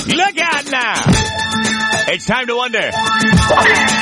Look out now! It's time to wonder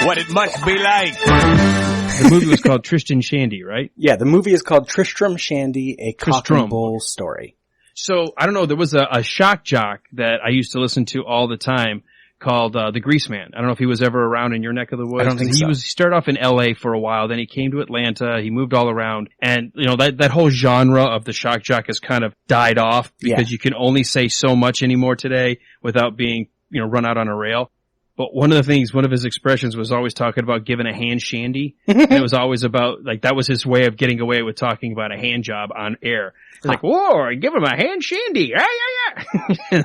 what it must be like. The movie was called Tristan Shandy, right? Yeah, the movie is called Tristram Shandy, a cock and bull story. So, I don't know, there was a shock jock that I used to listen to all the time called the Greaseman. I don't know if he was ever around in your neck of the woods. I don't think so. He started off in LA for a while, then he came to Atlanta, he moved all around, and you know, that whole genre of the shock jock has kind of died off because you can only say so much anymore today without being, you know, run out on a rail. But one of his expressions was always talking about giving a hand shandy. And it was always about, like, that was his way of getting away with talking about a hand job on air. It's like, whoa, I give him a hand shandy. Yeah.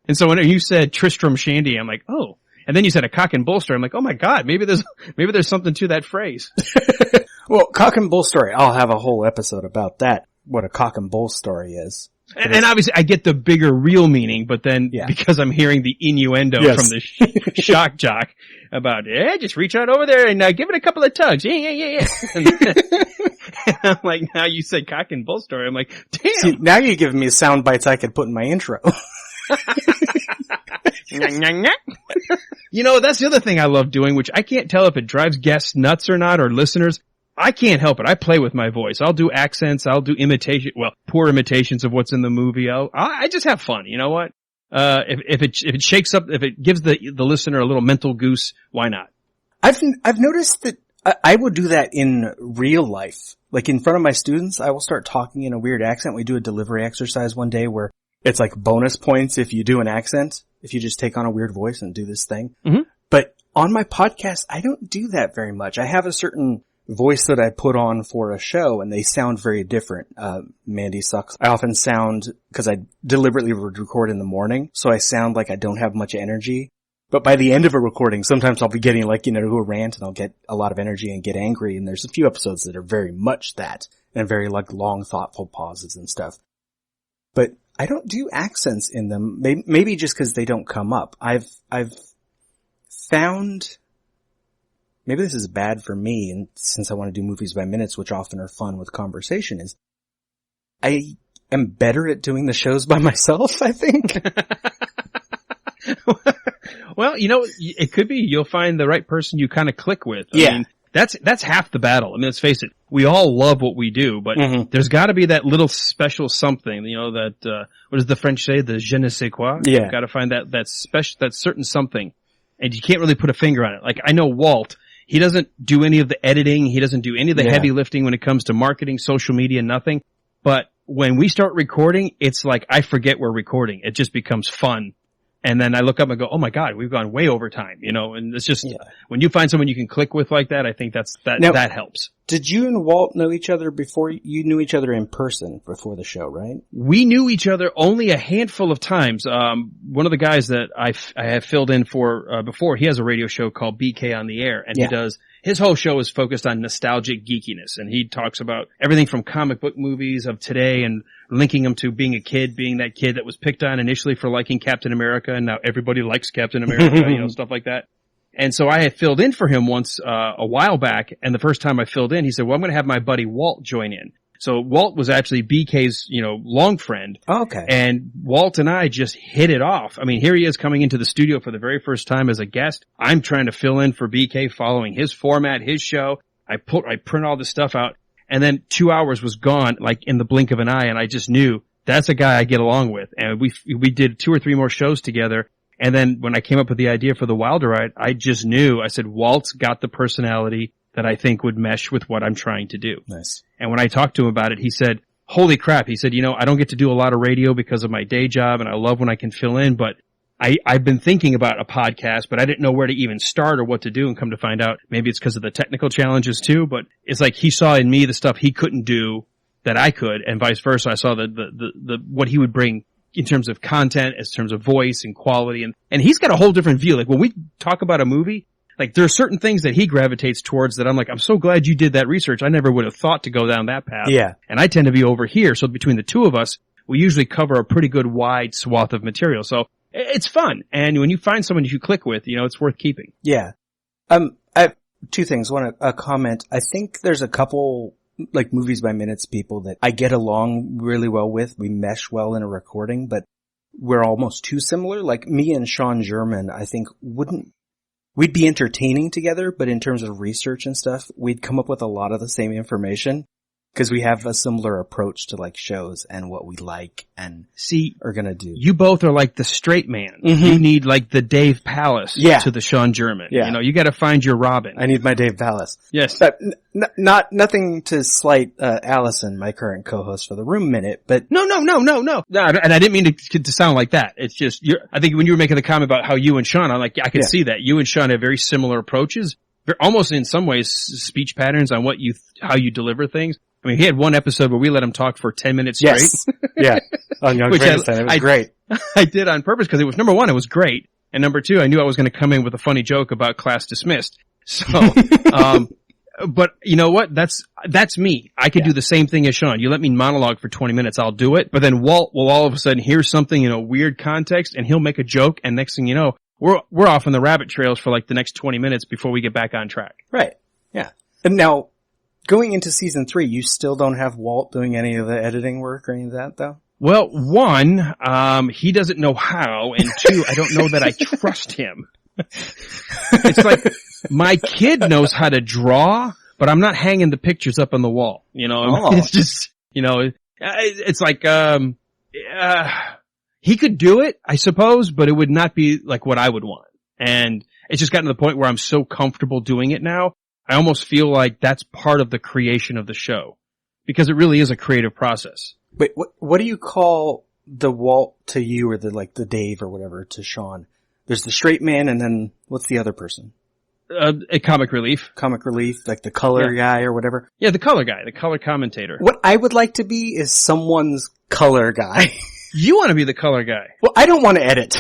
And so when you said Tristram Shandy, I'm like, oh. And then you said a cock and bull story. I'm like, oh my God, maybe there's something to that phrase. Well, cock and bull story, I'll have a whole episode about that, what a cock and bull story is. And obviously I get the bigger real meaning, but then because I'm hearing the innuendo from the shock jock about, just reach out over there and give it a couple of tugs. Yeah. And I'm like, now you said cock and bull story. I'm like, damn. See, now you're giving me sound bites I could put in my intro. You know, that's the other thing I love doing, which I can't tell if it drives guests nuts or not, or listeners. I can't help it. I play with my voice. I'll do accents. I'll do poor imitations of what's in the movie. I just have fun. You know what? If it shakes up, if it gives the listener a little mental goose, why not? I've noticed that I would do that in real life. Like in front of my students, I will start talking in a weird accent. We do a delivery exercise one day where it's like bonus points if you do an accent, if you just take on a weird voice and do this thing. Mm-hmm. But on my podcast, I don't do that very much. I have a certain voice that I put on for a show and they sound very different. Mandy sucks. I often sound, because I deliberately would record in the morning, so I sound like I don't have much energy. But by the end of a recording, sometimes I'll be getting like, you know, to a rant and I'll get a lot of energy and get angry. And there's a few episodes that are very much that and very like long, thoughtful pauses and stuff. But I don't do accents in them. Maybe just because they don't come up. I've found, maybe this is bad for me, and since I want to do movies by minutes, which often are fun with conversation, is I am better at doing the shows by myself, I think. Well, you know, it could be you'll find the right person you kind of click with. I mean, that's half the battle. I mean, let's face it. We all love what we do, but there's got to be that little special something, you know, that, what does the French say? The je ne sais quoi? Yeah. You've got to find that special, that certain something. And you can't really put a finger on it. Like, I know Walt, he doesn't do any of the editing. He doesn't do any of the heavy lifting when it comes to marketing, social media, nothing. But when we start recording, it's like I forget we're recording. It just becomes fun. And then I look up and go, oh my God, we've gone way over time, you know, and it's just, when you find someone you can click with like that, I think that helps. Did you and Walt know each other before, you knew each other in person before the show, right? We knew each other only a handful of times. One of the guys that I have filled in for, before, he has a radio show called BK on the Air, and his whole show is focused on nostalgic geekiness, and he talks about everything from comic book movies of today and linking them to being a kid, being that kid that was picked on initially for liking Captain America, and now everybody likes Captain America, you know, stuff like that. And so I had filled in for him once, a while back, and the first time I filled in, he said, well, I'm going to have my buddy Walt join in. So Walt was actually BK's, you know, long friend. Oh, okay. And Walt and I just hit it off. I mean, here he is coming into the studio for the very first time as a guest. I'm trying to fill in for BK, following his format, his show. I print all this stuff out. And then 2 hours was gone, like in the blink of an eye. And I just knew that's a guy I get along with. And we did 2 or 3 more shows together. And then when I came up with the idea for the Wilder Ride, I just knew, I said, Walt's got the personality that I think would mesh with what I'm trying to do. Nice. And when I talked to him about it, he said, holy crap. He said, you know, I don't get to do a lot of radio because of my day job, and I love when I can fill in, but I've been thinking about a podcast, but I didn't know where to even start or what to do, and come to find out maybe it's because of the technical challenges too, but it's like he saw in me the stuff he couldn't do that I could, and vice versa. I saw the what he would bring in terms of content, in terms of voice and quality, and he's got a whole different view. Like when we talk about a movie, like there are certain things that he gravitates towards that I'm like, I'm so glad you did that research. I never would have thought to go down that path. Yeah. And I tend to be over here. So between the two of us, we usually cover a pretty good wide swath of material. So it's fun. And when you find someone you click with, you know, it's worth keeping. Yeah. I have 2 things. One, a comment. I think there's a couple like movies by minutes people that I get along really well with. We mesh well in a recording, but we're almost too similar. Like me and Sean German, I think we'd be entertaining together, but in terms of research and stuff, we'd come up with a lot of the same information because we have a similar approach to like shows and what we like and are gonna do. You both are like the straight man. Mm-hmm. You need like the Dave Pallas to the Sean German. Yeah. You know, you gotta find your Robin. I need my Dave Pallas. Yes. But nothing to slight, Allison, my current co-host for the Room Minute, but No, and I didn't mean to sound like that. It's just, I think when you were making the comment about how you and Sean, I'm like, I can see that. You and Sean have very similar approaches. They're almost in some ways speech patterns on how you deliver things. I mean, he had one episode where we let him talk for 10 minutes straight. Yes. Yeah. On Young Greaseman. It was great. I did on purpose because it was, number one, it was great. And number two, I knew I was going to come in with a funny joke about class dismissed. So, but you know what? That's me. I could do the same thing as Sean. You let me monologue for 20 minutes, I'll do it. But then Walt will all of a sudden hear something in a weird context and he'll make a joke. And next thing you know, we're off on the rabbit trails for like the next 20 minutes before we get back on track. Right. Yeah. And now, going into season 3, you still don't have Walt doing any of the editing work or any of that, though? Well, one, he doesn't know how, and two, I don't know that I trust him. It's like, my kid knows how to draw, but I'm not hanging the pictures up on the wall. You know, It's just, you know, it's like, he could do it, I suppose, but it would not be like what I would want. And it's just gotten to the point where I'm so comfortable doing it now. I almost feel like that's part of the creation of the show because it really is a creative process. Wait, what do you call the Walt to you or the Dave or whatever to Sean? There's the straight man and then what's the other person? A comic relief. Comic relief, like the color guy or whatever? Yeah, the color guy, the color commentator. What I would like to be is someone's color guy. You want to be the color guy. Well, I don't want to edit.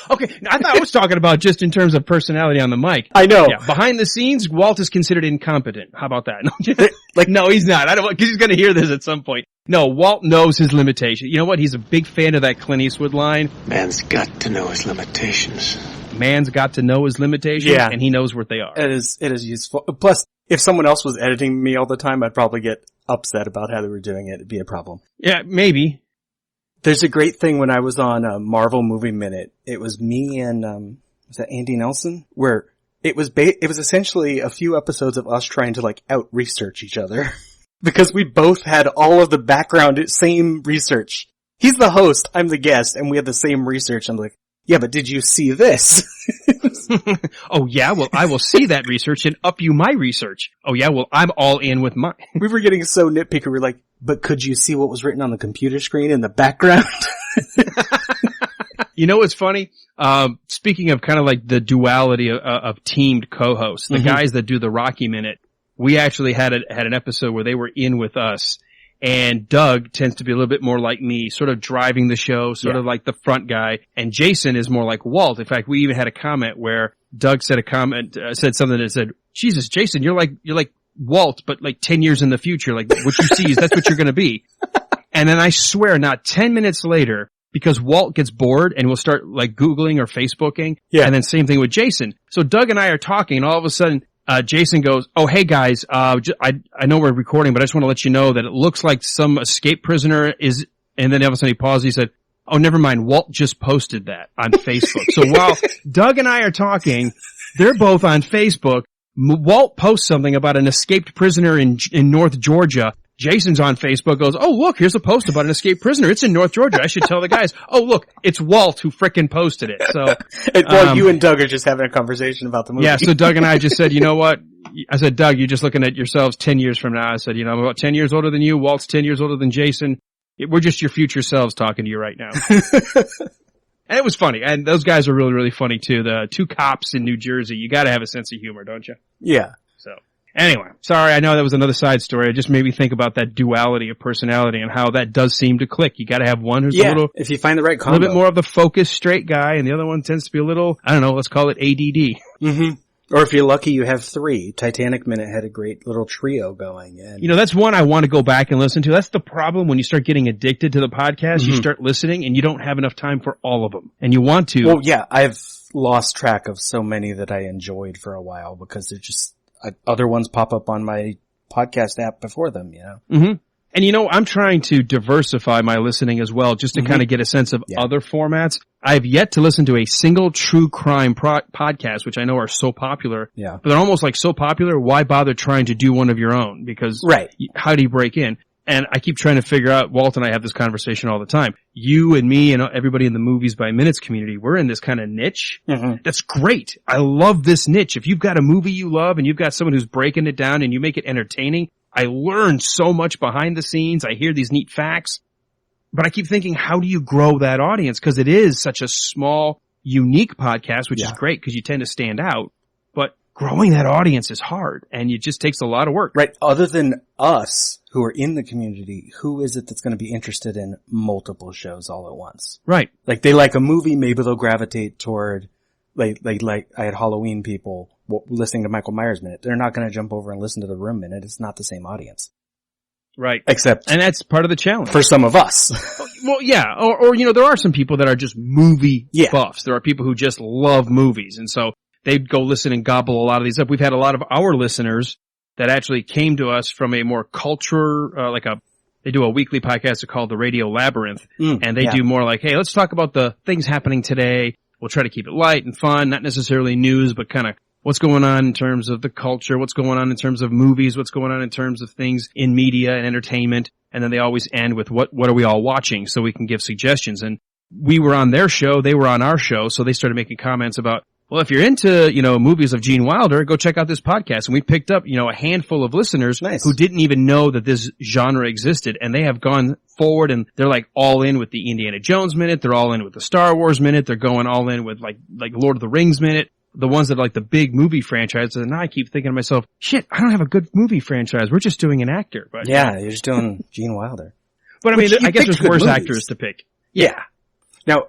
Okay, I thought I was talking about just in terms of personality on the mic. I know. Yeah, behind the scenes, Walt is considered incompetent. How about that? No, he's not. I don't want, cause he's gonna hear this at some point. No, Walt knows his limitations. You know what? He's a big fan of that Clint Eastwood line. Man's got to know his limitations. Man's got to know his limitations, and he knows what they are. It is useful. Plus, if someone else was editing me all the time, I'd probably get upset about how they were doing it. It'd be a problem. Yeah, maybe. There's a great thing when I was on a Marvel Movie Minute. It was me and, was that Andy Nelson? Where it was essentially a few episodes of us trying to like out-research each other. Because we both had all of the background, same research. He's the host, I'm the guest, and we had the same research. I'm like, yeah, but did you see this? Oh yeah, well I will see that research and up you my research. Oh yeah, well I'm all in with mine. We were getting so nitpicky, we were like, but could you see what was written on the computer screen in the background? You know what's funny? Speaking of kind of like the duality of teamed co-hosts, the guys that do the Rocky Minute, we actually had an episode where they were in with us, and Doug tends to be a little bit more like me, sort of driving the show, sort of like the front guy, and Jason is more like Walt. In fact, we even had a comment where Doug said said something that said, Jesus, Jason, you're like Walt, but like 10 years in the future, like what you see is that's what you're going to be. And then I swear not 10 minutes later, because Walt gets bored and will start like Googling or Facebooking. Yeah. And then same thing with Jason. So Doug and I are talking and all of a sudden, Jason goes, oh, hey guys, I know we're recording, but I just want to let you know that it looks like some escaped prisoner is, and then all of a sudden he paused, he said, oh, never mind, Walt just posted that on Facebook. So while Doug and I are talking, they're both on Facebook. Walt posts something about an escaped prisoner in North Georgia. Jason's on Facebook, goes, oh, look, here's a post about an escaped prisoner. It's in North Georgia. I should tell the guys. Oh, look, it's Walt who frickin' posted it. So, well, you and Doug are just having a conversation about the movie. Yeah, so Doug and I just said, you know what? I said, Doug, you're just looking at yourselves 10 years from now. I said, you know, I'm about 10 years older than you. Walt's 10 years older than Jason. We're just your future selves talking to you right now. And it was funny. And those guys are really, really funny too. The two cops in New Jersey. You gotta have a sense of humor, don't you? Yeah. So. Anyway, sorry, I know that was another side story. It just made me think about that duality of personality and how that does seem to click. You gotta have one who's a little, if you find the right combo. A little bit more of the focused straight guy, and the other one tends to be a little, I don't know, let's call it ADD. Mm-hmm. Or if you're lucky, you have 3. Titanic Minute had a great little trio going. And you know, that's one I want to go back and listen to. That's the problem when you start getting addicted to the podcast. You start listening and you don't have enough time for all of them. And you want to. Well, yeah, I've lost track of so many that I enjoyed for a while because they're just, other ones pop up on my podcast app before them, you know? Mm-hmm. And I'm trying to diversify my listening as well, just to kind of get a sense of other formats. I've yet to listen to a single true crime podcast, which I know are so popular. Yeah. But they're almost like so popular, why bother trying to do one of your own? Because how do you break in? And I keep trying to figure out, Walt and I have this conversation all the time. You and me and everybody in the Movies by Minutes community, we're in this kind of niche. That's great. I love this niche. If you've got a movie you love and you've got someone who's breaking it down and you make it entertaining, I learn so much behind the scenes. I hear these neat facts. But I keep thinking, how do you grow that audience? Because it is such a small, unique podcast, which is great because you tend to stand out. But growing that audience is hard, and it just takes a lot of work. Right. Other than us who are in the community, who is it that's going to be interested in multiple shows all at once? Right. Like they like a movie, maybe they'll gravitate toward, like I had Halloween people listening to Michael Myers Minute. They're not going to jump over and listen to the Room Minute. It's not the same audience. Right. Except. And that's part of the challenge. For some of us. Well, yeah. Or, there are some people that are just movie buffs. There are people who just love movies. And so they'd go listen and gobble a lot of these up. We've had a lot of our listeners that actually came to us from a more culture, they do a weekly podcast called The Radio Labyrinth. And they do more like, hey, let's talk about the things happening today. We'll try to keep it light and fun, not necessarily news, but kind of what's going on in terms of the culture, what's going on in terms of movies, what's going on in terms of things in media and entertainment. And then they always end with what are we all watching, so we can give suggestions. And we were on their show, they were on our show, so they started making comments about, well, if you're into, movies of Gene Wilder, go check out this podcast. And we picked up, a handful of listeners who didn't even know that this genre existed. And they have gone forward and they're like all in with the Indiana Jones Minute. They're all in with the Star Wars Minute. They're going all in with like Lord of the Rings Minute. The ones that are like the big movie franchises. And now I keep thinking to myself, shit, I don't have a good movie franchise. We're just doing an actor. But yeah, you're just doing Gene Wilder. But I mean, I guess there's worse actors to pick. Yeah. Now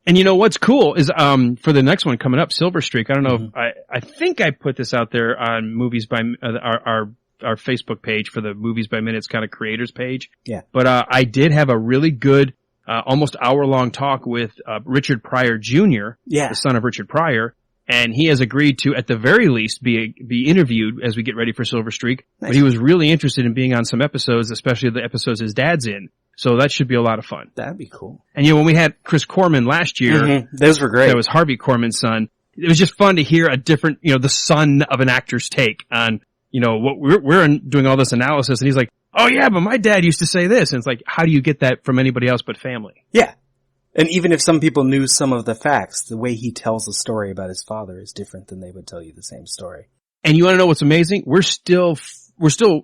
And what's cool is, for the next one coming up, Silver Streak, I don't know if I think I put this out there on Movies by, our Facebook page for the Movies by Minutes kind of creators page. Yeah. But, I did have a really good, almost hour-long talk with, Richard Pryor Jr., the son of Richard Pryor. And he has agreed to, at the very least, be interviewed as we get ready for Silver Streak. Nice. But he was really interested in being on some episodes, especially the episodes his dad's in. So that should be a lot of fun. That'd be cool. And when we had Chris Corman last year, those were great. That was Harvey Corman's son. It was just fun to hear a different, the son of an actor's take on, what we're doing all this analysis. And he's like, oh yeah, but my dad used to say this. And it's like, how do you get that from anybody else but family? Yeah. And even if some people knew some of the facts, the way he tells a story about his father is different than they would tell you the same story. And you want to know what's amazing? We're still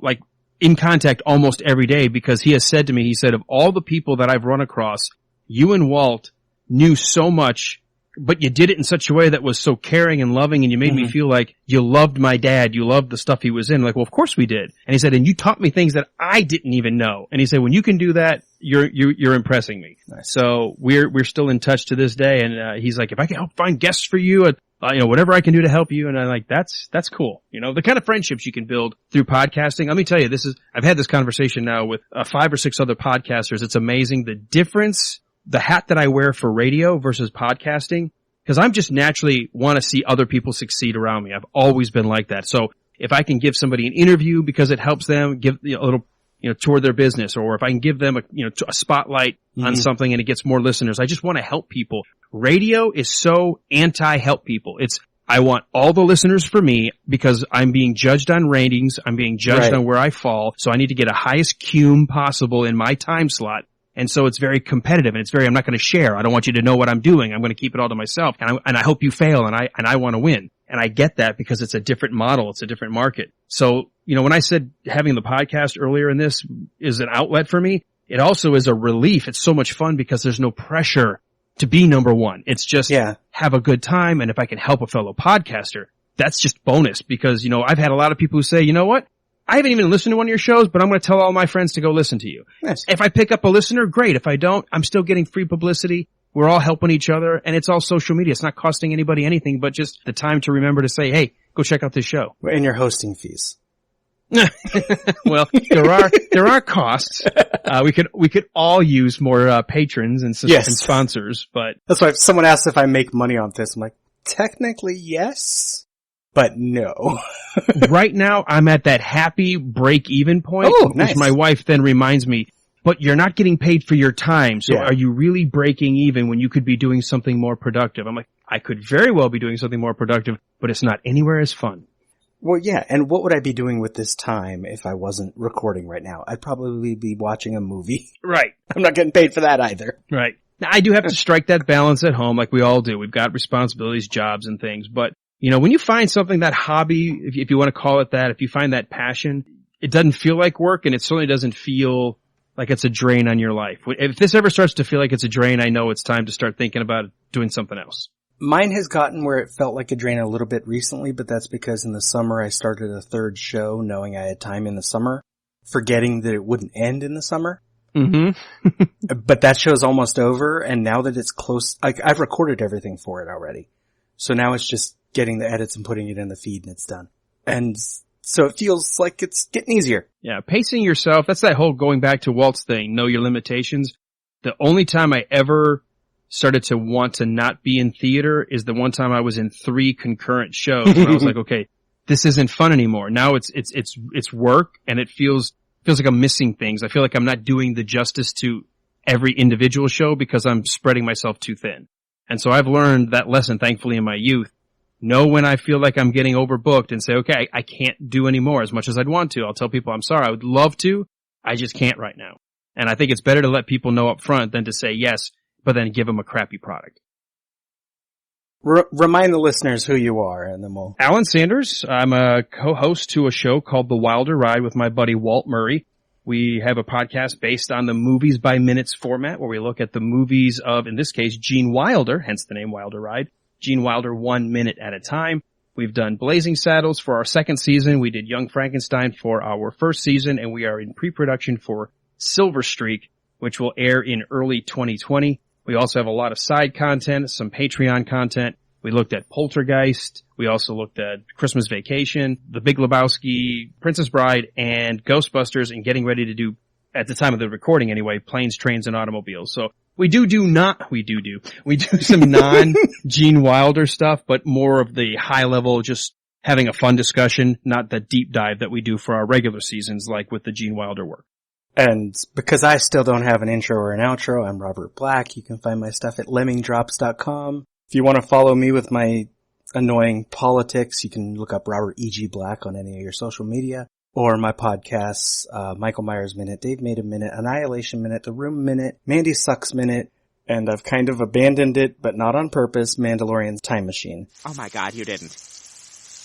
like in contact almost every day because he has said to me, he said, of all the people that I've run across, you and Walt knew so much, but you did it in such a way that was so caring and loving, and you made me feel like you loved my dad, you loved the stuff he was in. Like, well, of course we did. And he said, and you taught me things that I didn't even know. And he said, when you can do that, you're impressing me. Nice. So we're still in touch to this day. And he's like, if I can help find guests for you, and whatever I can do to help you. And I'm like, that's cool. The kind of friendships you can build through podcasting. Let me tell you, I've had this conversation now with 5 or 6 other podcasters. It's amazing the difference, the hat that I wear for radio versus podcasting, because I'm just naturally want to see other people succeed around me. I've always been like that. So if I can give somebody an interview because it helps them give a little, toward their business, or if I can give them a spotlight on something and it gets more listeners, I just want to help people. Radio is so anti-help people. I want all the listeners for me because I'm being judged on ratings. I'm being judged on where I fall. So I need to get a highest cum possible in my time slot. And so it's very competitive, and I'm not going to share. I don't want you to know what I'm doing. I'm going to keep it all to myself. And I hope you fail, and I want to win. And I get that because it's a different model. It's a different market. So, when I said having the podcast earlier in this is an outlet for me, it also is a relief. It's so much fun because there's no pressure to be number one. It's just have a good time. And if I can help a fellow podcaster, that's just bonus because, I've had a lot of people who say, you know what? I haven't even listened to one of your shows, but I'm going to tell all my friends to go listen to you. Nice. If I pick up a listener, great. If I don't, I'm still getting free publicity. We're all helping each other, and it's all social media. It's not costing anybody anything, but just the time to remember to say, hey, go check out this show. And your hosting fees. Well, there are costs. We could all use more patrons and sponsors, but that's why if someone asks if I make money on this, I'm like, technically, yes. But no. Right now, I'm at that happy break-even point, nice. which my wife then reminds me, but you're not getting paid for your time, so are you really breaking even when you could be doing something more productive? I'm like, I could very well be doing something more productive, but it's not anywhere as fun. Well, yeah, and what would I be doing with this time if I wasn't recording right now? I'd probably be watching a movie. Right. I'm not getting paid for that either. Right. Now, I do have to strike that balance at home like we all do. We've got responsibilities, jobs, and things, but when you find something, that hobby, if you want to call it that, if you find that passion, it doesn't feel like work, and it certainly doesn't feel like it's a drain on your life. If this ever starts to feel like it's a drain, I know it's time to start thinking about doing something else. Mine has gotten where it felt like a drain a little bit recently, but that's because in the summer I started a third show knowing I had time in the summer, forgetting that it wouldn't end in the summer. Mm-hmm. But that show's almost over, and now that it's close, I've recorded everything for it already. So now it's just getting the edits and putting it in the feed, and it's done. And so it feels like it's getting easier. Yeah, pacing yourself, that's that whole going back to Walt's thing, know your limitations. The only time I ever started to want to not be in theater is the one time I was in 3 concurrent shows. And I was like, okay, this isn't fun anymore. Now it's work, and it feels like I'm missing things. I feel like I'm not doing the justice to every individual show because I'm spreading myself too thin. And so I've learned that lesson, thankfully, in my youth. Know when I feel like I'm getting overbooked and say, okay, I can't do any more as much as I'd want to. I'll tell people I'm sorry. I would love to. I just can't right now. And I think it's better to let people know up front than to say yes, but then give them a crappy product. Remind the listeners who you are, and then we'll... Alan Sanders. I'm a co-host to a show called The Wilder Ride with my buddy Walt Murray. We have a podcast based on the Movies by Minutes format where we look at the movies of, in this case, Gene Wilder, hence the name Wilder Ride. Gene Wilder 1 minute at a time. We've done Blazing Saddles for our second season. We did Young Frankenstein for our first season, and we are in pre-production for Silver Streak, which will air in early 2020. We also have a lot of side content, some Patreon content. We looked at Poltergeist. We also looked at Christmas Vacation, The Big Lebowski, Princess Bride, and Ghostbusters, and getting ready to do, at the time of the recording anyway, Planes, Trains, and Automobiles. So we do some non-Gene Wilder stuff, but more of the high level, just having a fun discussion, not the deep dive that we do for our regular seasons, like with the Gene Wilder work. And because I still don't have an intro or an outro, I'm Robert Black. You can find my stuff at lemmingdrops.com. If you want to follow me with my annoying politics, you can look up Robert E.G. Black on any of your social media. Or my podcasts, Michael Myers Minute, Dave Made a Minute, Annihilation Minute, The Room Minute, Mandy Sucks Minute, and I've kind of abandoned it, but not on purpose, Mandalorian's Time Machine. Oh my god, you didn't.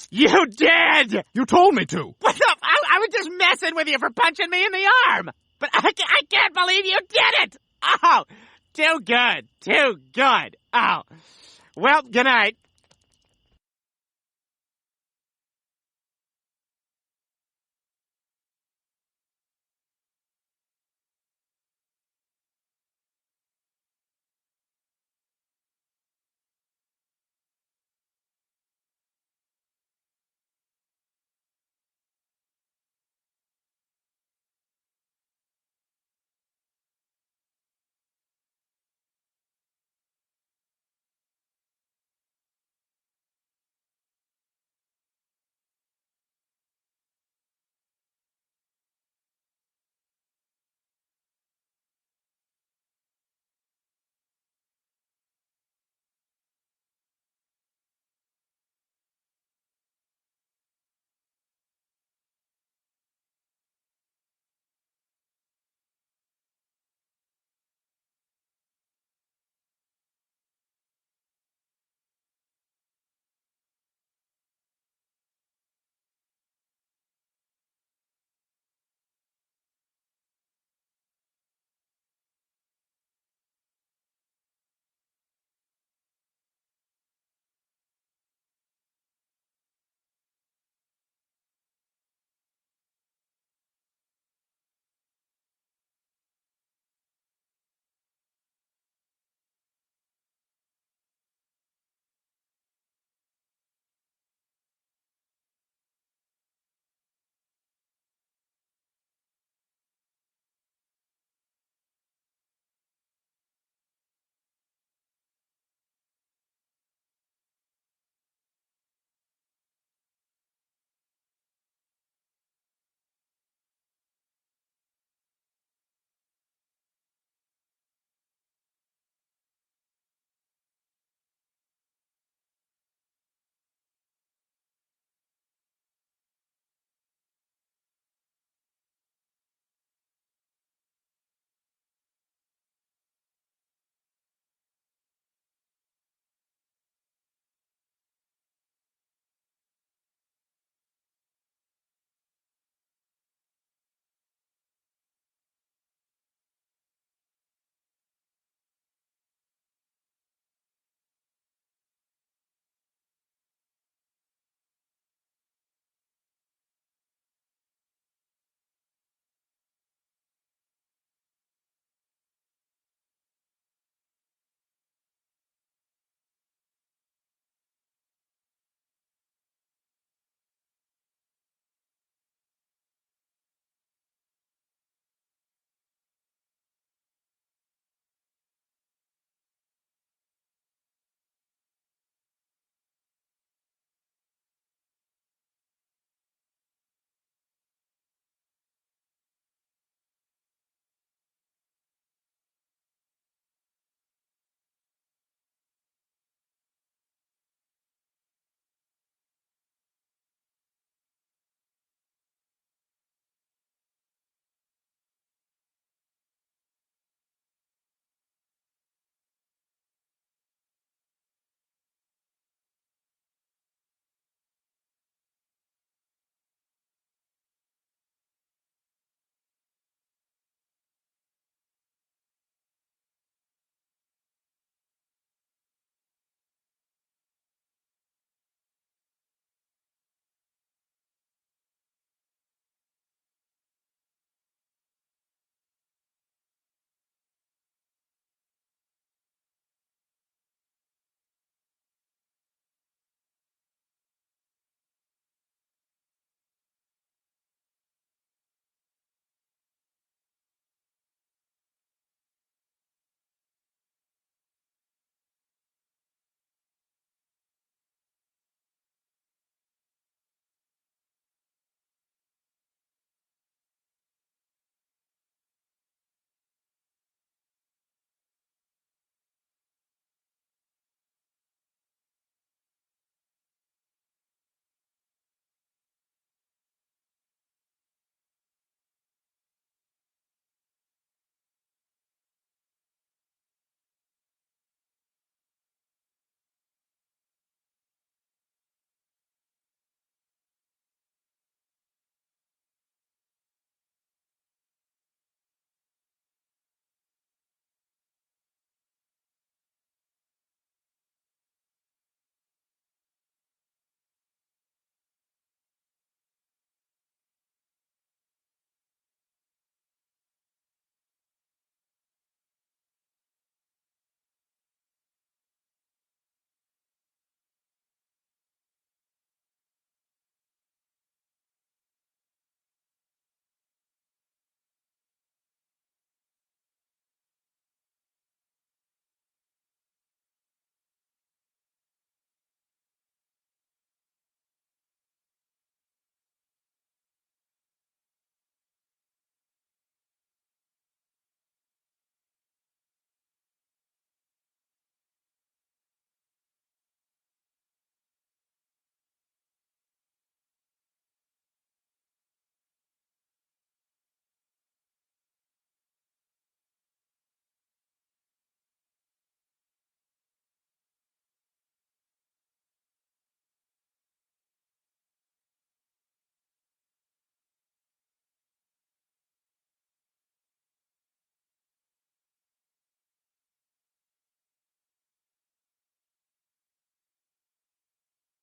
You did! You told me to. What the? I was just messing with you for punching me in the arm. But I can't believe you did it! Oh, too good. Too good. Oh. Well, good night.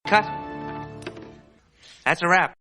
Cut. That's a wrap.